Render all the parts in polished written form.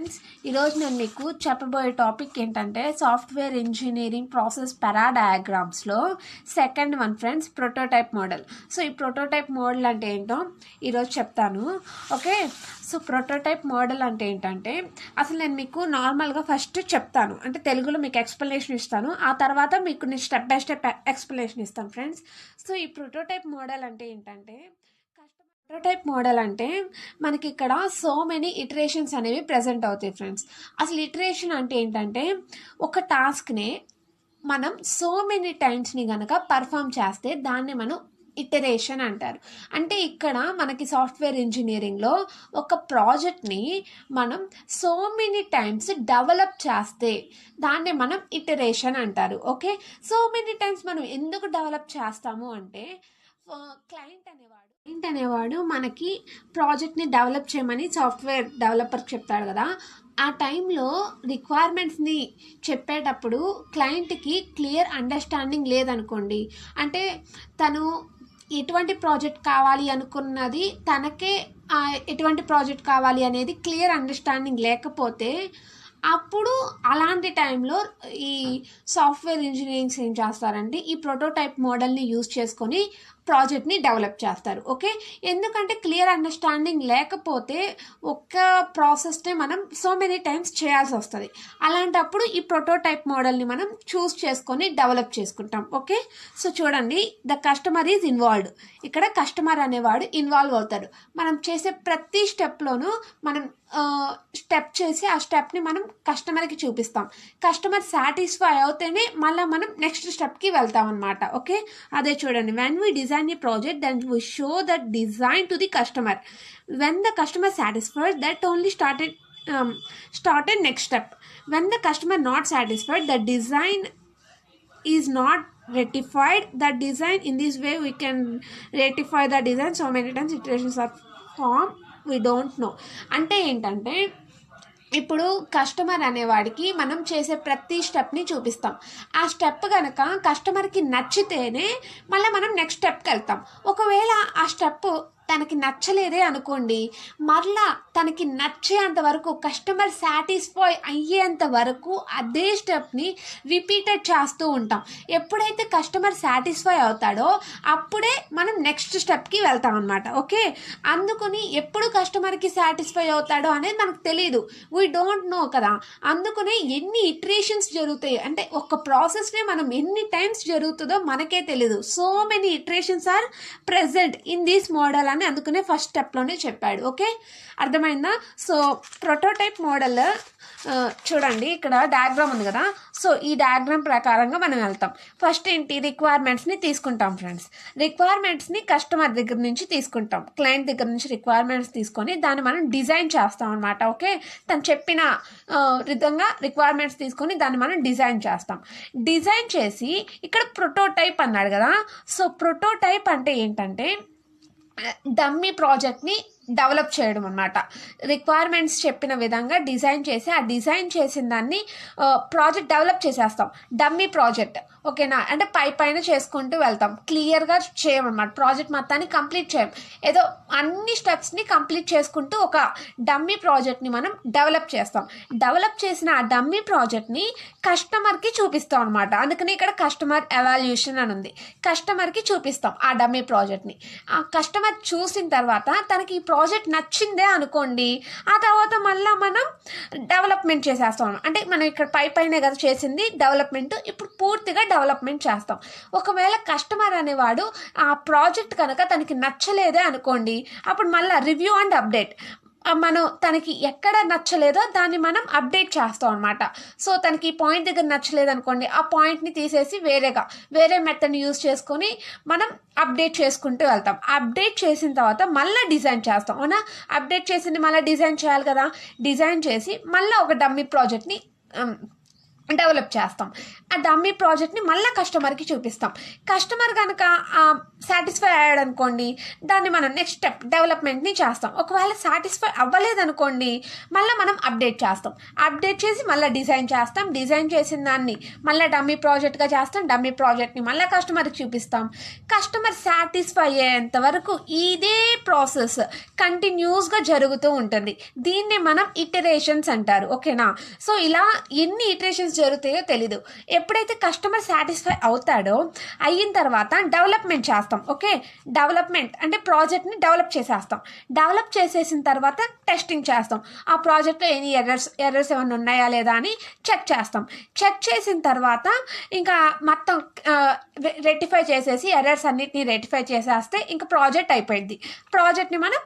Friends, ఈరోజు నేను మీకు చెప్పబోయే టాపిక్ ఏంటంటే సాఫ్ట్వేర్ ఇంజనీరింగ్ ప్రాసెస్ పారాడయాగ్రామ్స్లో second one friends, prototype model. So ఈ ప్రోటోటైప్ మోడల్ అంటే ఏంటో ఈరోజు చెప్తాను. ఓకే, సో ప్రోటోటైప్ మోడల్ అంటే ఏంటంటే అసలు నేను మీకు నార్మల్గా ఫస్ట్ చెప్తాను, అంటే తెలుగులో మీకు ఎక్స్ప్లెనేషన్ ఇస్తాను, ఆ తర్వాత మీకు నేను స్టెప్ బై స్టెప్ ఎక్స్ప్లెనేషన్ ఇస్తాను ఫ్రెండ్స్. సో ఈ ప్రోటోటైప్ మోడల్ అంటే ఏంటంటే ప్రోటోటైప్ మోడల్ అంటే మనకి ఇక్కడ సో మెనీ ఇటరేషన్స్ అనేవి ప్రజెంట్ అవుతాయి ఫ్రెండ్స్. అసలు ఇటరేషన్ అంటే ఏంటంటే ఒక టాస్క్ని మనం సో మెనీ టైమ్స్ని కనుక పర్ఫామ్ చేస్తే దాన్ని మనం ఇటరేషన్ అంటారు. అంటే ఇక్కడ మనకి సాఫ్ట్వేర్ ఇంజనీరింగ్లో ఒక ప్రాజెక్ట్ని మనం సో మెనీ టైమ్స్ డెవలప్ చేస్తే దాన్ని మనం ఇటరేషన్ అంటారు. ఓకే, సో మెనీ టైమ్స్ మనం ఎందుకు డెవలప్ చేస్తాము అంటే క్లయింట్ అనేవాడు మనకి ప్రాజెక్ట్ని డెవలప్ చేయమని సాఫ్ట్వేర్ డెవలపర్కి చెప్తాడు కదా. ఆ టైంలో రిక్వైర్మెంట్స్ని చెప్పేటప్పుడు క్లయింట్కి క్లియర్ అండర్స్టాండింగ్ లేదనుకోండి, అంటే తను ఎటువంటి ప్రాజెక్ట్ కావాలి అనుకున్నది తనకే ఎటువంటి ప్రాజెక్ట్ కావాలి అనేది క్లియర్ అండర్స్టాండింగ్ లేకపోతే అప్పుడు అలాంటి టైంలో ఈ సాఫ్ట్వేర్ ఇంజనీరింగ్స్ ఏం చేస్తారంటే ఈ ప్రోటోటైప్ మోడల్ని యూజ్ చేసుకొని ప్రాజెక్ట్ని డెవలప్ చేస్తారు. ఓకే, ఎందుకంటే క్లియర్ అండర్స్టాండింగ్ లేకపోతే ఒక్క ప్రాసెస్ని మనం సో మెనీ టైమ్స్ చేయాల్సి వస్తుంది. అలాంటప్పుడు ఈ ప్రోటోటైప్ మోడల్ని మనం చూస్ చేసుకొని డెవలప్ చేసుకుంటాం. ఓకే, సో చూడండి, ద కస్టమర్ ఈజ్ ఇన్వాల్వ్డ్. ఇక్కడ కస్టమర్ అనేవాడు ఇన్వాల్వ్ అవుతాడు. మనం చేసే ప్రతి స్టెప్లోనూ మనం స్టెప్ చేసి ఆ స్టెప్ని మనం కస్టమర్కి చూపిస్తాం. కస్టమర్ సాటిస్ఫై అవుతేనే మళ్ళీ మనం నెక్స్ట్ స్టెప్కి వెళ్తాం అనమాట. ఓకే, అదే చూడండి, when we design the project then we show that design to the customer. When the customer satisfied that only started next step. When the customer not satisfied, the design is not rectified. The design, in this way we can rectify the design. So many times iterations are formed, we don't know. అంటే ఏంటంటే ఇప్పుడు customer అనేవాడికి మనం చేసే ప్రతి stepney చూపిస్తాం. ఆ step కనుక కస్టమర్కి నచ్చితేనే మళ్ళీ మనం నెక్స్ట్ స్టెప్కి వెళ్తాం. ఒకవేళ ఆ స్టెప్ తనకి నచ్చలేదే అనుకోండి, మరలా తనకి నచ్చేంత వరకు కస్టమర్ సాటిస్ఫై అయ్యేంత వరకు అదే స్టెప్ని రిపీటెడ్ చేస్తూ ఉంటాం. ఎప్పుడైతే కస్టమర్ సాటిస్ఫై అవుతాడో అప్పుడే మనం నెక్స్ట్ స్టెప్కి వెళ్తాం అనమాట. ఓకే, అందుకని ఎప్పుడు కస్టమర్కి సాటిస్ఫై అవుతాడో అనేది మనకు తెలియదు, వీ డోంట్ నో కదా. అందుకనే ఎన్ని ఇటరేషన్స్ జరుగుతాయి అంటే ఒక ప్రాసెస్ని మనం ఎన్ని టైమ్స్ జరుగుతుందో మనకే తెలియదు. So many iterations are present in this model అని అందుకనే ఫస్ట్ స్టెప్లోనే చెప్పాడు. ఓకే, అర్థమైందా? సో ప్రోటోటైప్ మోడల్ చూడండి, ఇక్కడ డయాగ్రామ్ ఉంది కదా. సో ఈ డయాగ్రామ్ ప్రకారంగా మనం వెళ్తాం. ఫస్ట్ ఏంటి, రిక్వైర్మెంట్స్ని తీసుకుంటాం ఫ్రెండ్స్. రిక్వైర్మెంట్స్ని కస్టమర్ దగ్గర నుంచి తీసుకుంటాం, క్లయింట్ దగ్గర నుంచి రిక్వైర్మెంట్స్ తీసుకొని దాన్ని మనం డిజైన్ చేస్తాం అనమాట. ఓకే, తను చెప్పిన విధంగా రిక్వైర్మెంట్స్ తీసుకొని దాన్ని మనం డిజైన్ చేస్తాం. డిజైన్ చేసి ఇక్కడ ప్రోటోటైప్ అన్నాడు కదా. సో ప్రోటోటైప్ అంటే ఏంటంటే డమ్మీ ప్రాజెక్ట్ని డెవలప్ చేయడం అనమాట. రిక్వైర్మెంట్స్ చెప్పిన విధంగా డిజైన్ చేసి ఆ డిజైన్ చేసిన దాన్ని ప్రాజెక్ట్ డెవలప్ చేసేస్తాం, డమ్మీ ప్రాజెక్ట్. ఓకేనా, అంటే పైన చేసుకుంటూ వెళ్తాం, క్లియర్గా చేయమన్నమాట. ప్రాజెక్ట్ మొత్తాన్ని కంప్లీట్ చేయం, ఏదో అన్ని స్టెప్స్ని కంప్లీట్ చేసుకుంటూ ఒక డమ్మీ ప్రాజెక్ట్ని మనం డెవలప్ చేస్తాం. డెవలప్ చేసిన ఆ డమ్మీ ప్రాజెక్ట్ని కస్టమర్కి చూపిస్తాం అనమాట. అందుకని ఇక్కడ కస్టమర్ ఎవాల్యుయేషన్ అని ఉంది. కస్టమర్కి చూపిస్తాం ఆ డమ్మీ ప్రాజెక్ట్ని. ఆ కస్టమర్ చూసిన తర్వాత తనకి ఈ ప్రాజెక్ట్ నచ్చిందే అనుకోండి, ఆ తర్వాత మళ్ళీ మనం డెవలప్మెంట్ చేసేస్తాం. అంటే మనం ఇక్కడ పైనే కదా చేసింది డెవలప్మెంట్, ఇప్పుడు పూర్తిగా డెవలప్మెంట్ చేస్తాం. ఒకవేళ కస్టమర్ అనేవాడు ఆ ప్రాజెక్ట్ కనుక తనకి నచ్చలేదే అనుకోండి, అప్పుడు మళ్ళీ రివ్యూ అండ్ అప్డేట్, మనం తనకి ఎక్కడ నచ్చలేదో దాన్ని మనం అప్డేట్ చేస్తాం అనమాట. సో తనకి ఈ పాయింట్ దగ్గర నచ్చలేదు అనుకోండి, ఆ పాయింట్ని తీసేసి వేరే మెథడ్ని యూజ్ చేసుకొని మనం అప్డేట్ చేసుకుంటూ వెళ్తాం. అప్డేట్ చేసిన తర్వాత మళ్ళీ డిజైన్ చేస్తాం. అవునా, అప్డేట్ చేసింది మళ్ళీ డిజైన్ చేయాలి కదా. డిజైన్ చేసి మళ్ళీ ఒక డమ్మీ ప్రాజెక్ట్ని డెవలప్ చేస్తాం. ఆ డమ్మీ ప్రాజెక్ట్ని మళ్ళీ కస్టమర్కి చూపిస్తాం. కస్టమర్ కనుక సాటిస్ఫై అయ్యాడు అనుకోండి, దాన్ని మనం నెక్స్ట్ స్టెప్ డెవలప్మెంట్ని చేస్తాం. ఒకవేళ సాటిస్ఫై అవ్వలేదనుకోండి, మళ్ళీ మనం అప్డేట్ చేస్తాం. అప్డేట్ చేసి మళ్ళీ డిజైన్ చేస్తాం. డిజైన్ చేసిన దాన్ని మళ్ళీ డమ్మీ ప్రాజెక్ట్గా చేస్తాం. డమ్మీ ప్రాజెక్ట్ని మళ్ళీ కస్టమర్కి చూపిస్తాం. కస్టమర్ సాటిస్ఫై అయ్యేంత వరకు ఇదే ప్రాసెస్ కంటిన్యూస్గా జరుగుతూ ఉంటుంది. దీన్ని మనం ఇటరేషన్స్ అంటారు. ఓకేనా? సో ఇలా ఎన్ని ఇటరేషన్స్ జరుగుతాయో తెలీదు. ఎప్పుడైతే కస్టమర్ సాటిస్ఫై అవుతాడో, అయిన తర్వాత డెవలప్మెంట్ చేస్తాం. ఓకే, డెవలప్మెంట్ అంటే ప్రాజెక్ట్ని డెవలప్ చేసేస్తాం. డెవలప్ చేసేసిన తర్వాత టెస్టింగ్ చేస్తాం. ఆ ప్రాజెక్ట్లో ఎనీ ఎర్రర్స్ ఏమైనా ఉన్నాయా లేదా అని చెక్ చేస్తాం. చెక్ చేసిన తర్వాత ఇంకా మొత్తం రెక్టిఫై చేసేసి ఎర్రర్స్ అన్నిటిని రెక్టిఫై చేసేస్తే ఇంకా ప్రాజెక్ట్ అయిపోయింది. ప్రాజెక్ట్ని మనం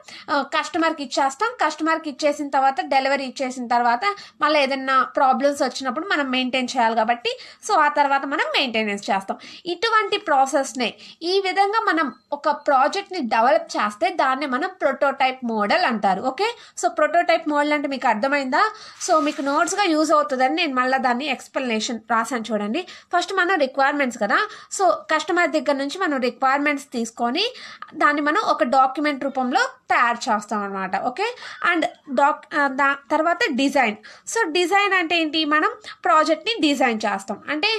కస్టమర్కి ఇచ్చేస్తాం. కస్టమర్కి ఇచ్చేసిన తర్వాత డెలివరీ ఇచ్చేసిన తర్వాత మళ్ళీ ఏదైనా ప్రాబ్లమ్స్ వచ్చినప్పుడు మనం మెయింటైన్ చేయాలి కాబట్టి సో ఆ తర్వాత మనం మెయింటెనెన్స్ చేస్తాం. ఇటువంటి ప్రాసెస్నే ఈ విధంగా మనం ఒక ప్రాజెక్ట్ని డెవలప్ చేస్తే దాన్ని మనం ప్రోటోటైప్ మోడల్ అంటారు. ఓకే, సో ప్రోటోటైప్ మోడల్ అంటే మీకు అర్థమైందా? సో మీకు నోట్స్గా యూజ్ అవుతుందని నేను మళ్ళీ దాన్ని ఎక్స్ప్లెనేషన్ రాసాను చూడండి. ఫస్ట్ మనం రిక్వైర్మెంట్స్ కదా, సో కస్టమర్ దగ్గర నుంచి మనం రిక్వైర్మెంట్స్ తీసుకొని దాన్ని మనం ఒక డాక్యుమెంట్ రూపంలో తయారు చేస్తాం అనమాట. ఓకే, అండ్ తర్వాత డిజైన్. సో డిజైన్ అంటే ఏంటి? మనం ప్రాజెక్ట్ని డిజైన్ చేస్తాం. అంటే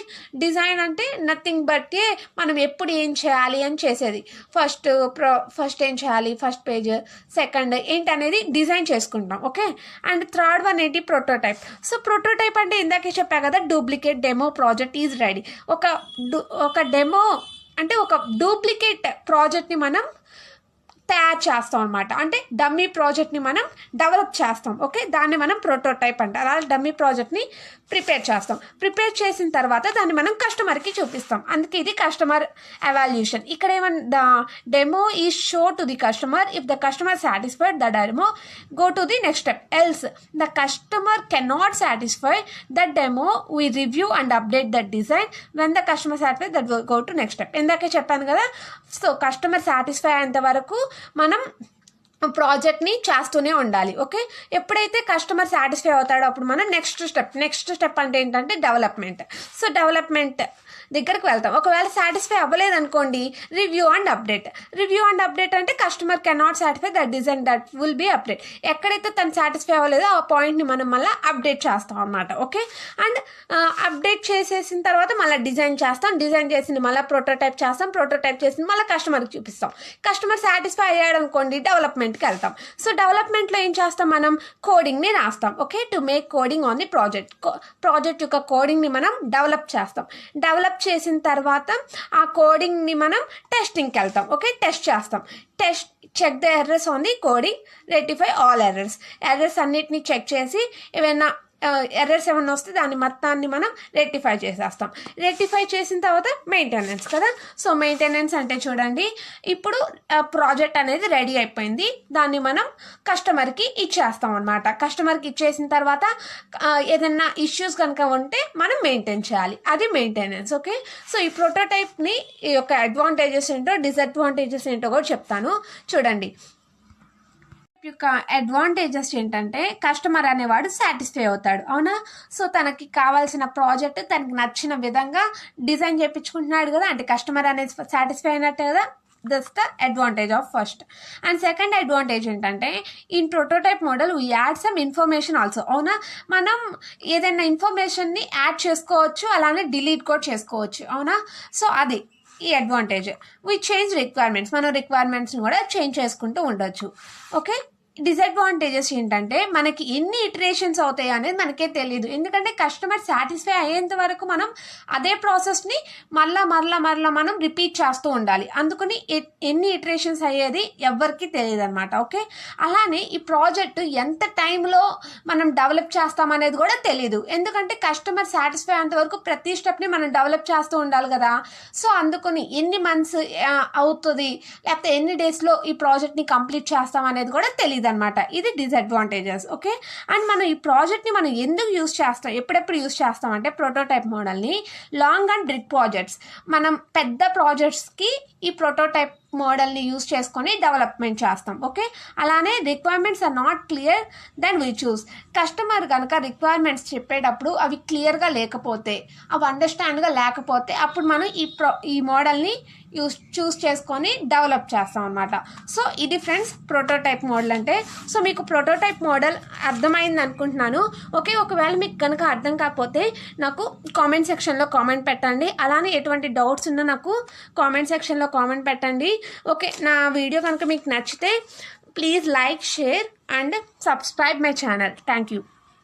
డిజైన్ అంటే నథింగ్ బట్ మనం ఎప్పుడు ఏం చేయాలి అని చేసేది. ఫస్ట్ ఏం చేయాలి, ఫస్ట్ పేజ్, సెకండ్ ఏంటి అనేది డిజైన్ చేసుకుంటాం. ఓకే, అండ్ థర్డ్ వన్ ఏంటి? ప్రోటోటైప్. సో ప్రోటోటైప్ అంటే ఇందాకే చెప్పా కదా, duplicate demo project is ready. ఒక డెమో అంటే ఒక డూప్లికేట్ ప్రాజెక్ట్ని మనం తయారు చేస్తాం అనమాట. అంటే డమ్మీ ప్రాజెక్ట్ని మనం డెవలప్ చేస్తాం. ఓకే, దాన్ని మనం ప్రోటోటైప్ అంటారు. అలా డమ్మీ ప్రాజెక్ట్ని ప్రిపేర్ చేస్తాం. ప్రిపేర్ చేసిన తర్వాత దాన్ని మనం కస్టమర్కి చూపిస్తాం. అందుకే ఇది కస్టమర్ ఎవాల్యూషన్. ఇక్కడ ఏమన్నా demo is show to the customer. If the customer satisfied the demo go to the next step. Else the customer cannot satisfy the demo we review and update the design. When the customer satisfy that go to next step. ఇందాకే చెప్పాను కదా, so customer satisfy అయ్యేంత వరకు మనం ప్రాజెక్ట్ని చేస్తూనే ఉండాలి. Okay, ఎప్పుడైతే కస్టమర్ సాటిస్ఫై అవుతాడో అప్పుడు మనం నెక్స్ట్ స్టెప్ అంటే ఏంటంటే డెవలప్మెంట్. సో డెవలప్మెంట్ దగ్గరకు వెళ్తాం. ఒకవేళ సాటిస్ఫై అవ్వలేదనుకోండి, రివ్యూ అండ్ అప్డేట్ అంటే customer cannot satisfy that design that will be update. ఎక్కడైతే తను సాటిస్ఫై అవ్వలేదో ఆ పాయింట్ని మనం మళ్ళీ అప్డేట్ చేస్తాం అనమాట. ఓకే, అండ్ అప్డేట్ చేసేసిన తర్వాత మళ్ళీ డిజైన్ చేస్తాం. డిజైన్ చేసింది మళ్ళీ ప్రోటోటైప్ చేస్తాం. ప్రోటోటైప్ చేసింది మళ్ళీ కస్టమర్కి చూపిస్తాం. కస్టమర్ సాటిస్ఫై అయ్యాడు అనుకోండి, డెవలప్మెంట్కి వెళ్తాం. సో డెవలప్మెంట్లో ఏం చేస్తాం? మనం కోడింగ్ని రాస్తాం. Okay, to make coding on the project యొక్క కోడింగ్ని మనం డెవలప్ చేస్తాం. డెవలప్ చేసిన తర్వాత ఆ కోడింగ్ని మనం టెస్టింగ్కి వెళ్తాం. ఓకే, టెస్ట్ చేస్తాం. Check the errors on the coding, rectify all errors అన్నిటిని చెక్ చేసి ఏమైనా ఎర్రర్స్ ఏమైనా వస్తే దాన్ని మొత్తాన్ని మనం రెక్టిఫై చేసేస్తాం. రెక్టిఫై చేసిన తర్వాత మెయింటెనెన్స్ కదా. సో మెయింటెనెన్స్ అంటే చూడండి, ఇప్పుడు ప్రాజెక్ట్ అనేది రెడీ అయిపోయింది. దాన్ని మనం కస్టమర్కి ఇచ్చేస్తాం అనమాట. కస్టమర్కి ఇచ్చేసిన తర్వాత ఏదైనా ఇష్యూస్ కనుక ఉంటే మనం మెయింటైన్ చేయాలి. అది మెయింటెనెన్స్. ఓకే, సో ఈ ప్రోటోటైప్ని ఈ యొక్క అడ్వాంటేజెస్ ఏంటో డిసడ్వాంటేజెస్ ఏంటో కూడా చెప్తాను చూడండి. యొక్క అడ్వాంటేజెస్ ఏంటంటే కస్టమర్ అనేవాడు సాటిస్ఫై అవుతాడు. అవునా? సో తనకి కావాల్సిన ప్రాజెక్ట్ తనకి నచ్చిన విధంగా డిజైన్ చేయించుకుంటున్నాడు కదా, అంటే కస్టమర్ అనేది సాటిస్ఫై అయినట్టు కదా. That's the advantage of first. And second advantage ఏంటంటే in prototype model we add some information also. అవునా? మనం ఏదైనా ఇన్ఫర్మేషన్ని యాడ్ చేసుకోవచ్చు, అలానే డిలీట్ కూడా చేసుకోవచ్చు. అవునా? సో అది ఈ అడ్వాంటేజ్. వీ చేంజ్ రిక్వైర్మెంట్స్, మనం రిక్వైర్మెంట్స్ని కూడా చేంజ్ చేసుకుంటూ ఉండొచ్చు. ఓకే, డిసడ్వాంటేజెస్ ఏంటంటే మనకి ఎన్ని ఇటరేషన్స్ అవుతాయి అనేది మనకే తెలియదు. ఎందుకంటే కస్టమర్ సాటిస్ఫై అయ్యేంత వరకు మనం అదే ప్రాసెస్ని మళ్ళా మనం రిపీట్ చేస్తూ ఉండాలి. అందుకని ఎన్ని ఇటరేషన్స్ అయ్యేది ఎవ్వరికి తెలియదు అనమాట. ఓకే, అలానే ఈ ప్రాజెక్ట్ ఎంత టైంలో మనం డెవలప్ చేస్తామనేది కూడా తెలియదు. ఎందుకంటే కస్టమర్ సాటిస్ఫై అయ్యేంత వరకు ప్రతి స్టెప్ని మనం డెవలప్ చేస్తూ ఉండాలి కదా. సో అందుకని ఎన్ని మంత్స్ అవుతుంది, లేకపోతే ఎన్ని డేస్లో ఈ ప్రాజెక్ట్ని కంప్లీట్ చేస్తాం అనేది కూడా తెలియదు అనమాట. ఇది డిసడ్వాంటేజెస్. ఓకే, అండ్ మనం ఈ ప్రాజెక్ట్ని మనం ఎందుకు యూజ్ చేస్తాం, ఎప్పుడెప్పుడు యూజ్ చేస్తాం అంటే ప్రోటోటైప్ మోడల్ని లాంగ్ అండ్ బిగ్ ప్రాజెక్ట్స్, మనం పెద్ద ప్రాజెక్ట్స్కి ఈ ప్రోటోటైప్ మోడల్ని యూస్ చేసుకొని డెవలప్మెంట్ చేస్తాం. ఓకే, అలానే requirements are not clear then we చూస్. కస్టమర్ కనుక రిక్వైర్మెంట్స్ చెప్పేటప్పుడు అవి క్లియర్గా లేకపోతే, అవి అండర్స్టాండ్గా లేకపోతే అప్పుడు మనం ఈ మోడల్ని చూస్ చేసుకొని డెవలప్ చేస్తాం అనమాట. సో ఇది ఫ్రెండ్స్ ప్రోటోటైప్ మోడల్ అంటే. సో మీకు ప్రోటోటైప్ మోడల్ అర్థమైంది అనుకుంటున్నాను. ఓకే, ఒకవేళ మీకు కనుక అర్థం కాకపోతే నాకు కామెంట్ సెక్షన్లో కామెంట్ పెట్టండి. అలానే ఎటువంటి డౌట్స్ ఉన్నా నాకు కామెంట్ సెక్షన్లో కామెంట్ పెట్టండి. ఓకే, నా వీడియో కనుక మీకు నచ్చితే please like, share and subscribe my channel. Thank you.